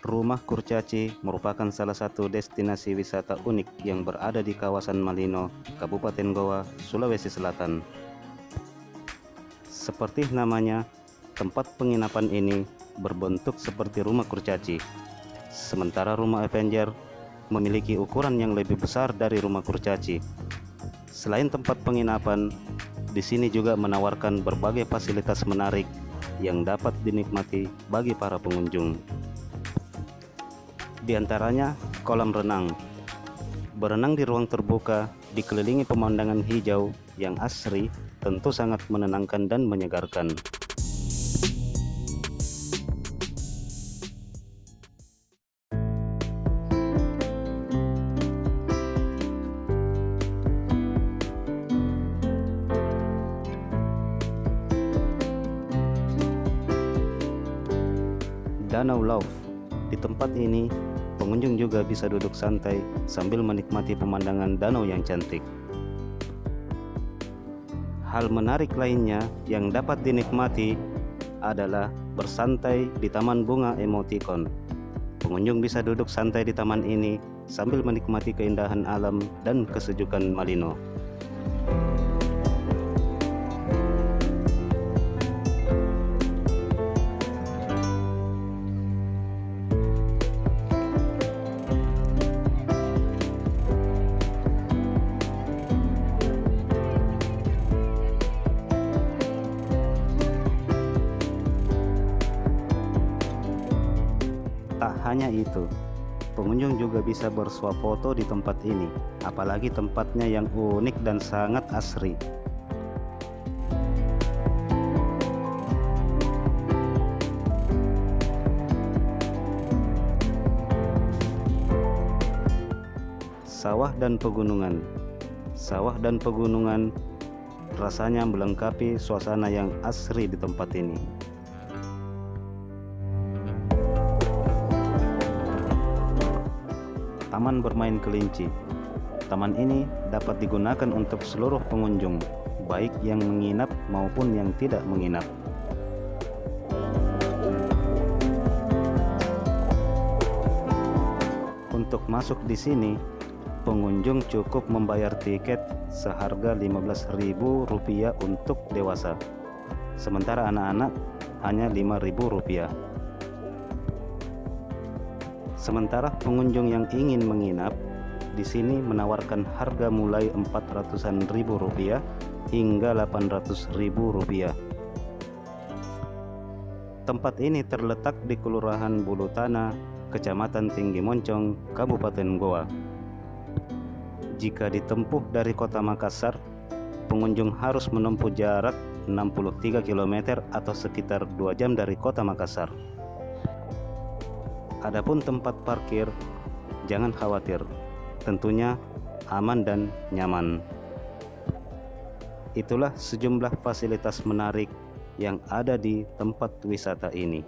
Rumah Kurcaci merupakan salah satu destinasi wisata unik yang berada di kawasan Malino, Kabupaten Goa, Sulawesi Selatan. Seperti namanya, tempat penginapan ini berbentuk seperti rumah kurcaci. Sementara rumah Avenger memiliki ukuran yang lebih besar dari rumah kurcaci. Selain tempat penginapan, di sini juga menawarkan berbagai fasilitas menarik yang dapat dinikmati bagi para pengunjung. Di antaranya kolam renang. Berenang di ruang terbuka dikelilingi pemandangan hijau yang asri tentu sangat menenangkan dan menyegarkan. Danau Lauf. Di tempat ini, pengunjung juga bisa duduk santai sambil menikmati pemandangan danau yang cantik. Hal menarik lainnya yang dapat dinikmati adalah bersantai di Taman Bunga Emoticon. Pengunjung bisa duduk santai di taman ini sambil menikmati keindahan alam dan kesejukan Malino. Tak hanya itu, pengunjung juga bisa bersuah foto di tempat ini, apalagi tempatnya yang unik dan sangat asri. Sawah dan pegunungan. Sawah dan pegunungan rasanya melengkapi suasana yang asri di tempat ini. Taman bermain kelinci. Taman ini dapat digunakan untuk seluruh pengunjung, baik yang menginap maupun yang tidak menginap. Untuk masuk di sini, pengunjung cukup membayar tiket seharga Rp15.000 untuk dewasa, sementara anak-anak hanya Rp5.000. Sementara pengunjung yang ingin menginap di sini menawarkan harga mulai Rp400.000 hingga Rp800.000. Tempat ini terletak di Kelurahan Bulu Tana, Kecamatan Tinggi Moncong, Kabupaten Goa. Jika ditempuh dari Kota Makassar, pengunjung harus menempuh jarak 63 km atau sekitar 2 jam dari Kota Makassar. Adapun tempat parkir, jangan khawatir, tentunya aman dan nyaman. Itulah sejumlah fasilitas menarik yang ada di tempat wisata ini.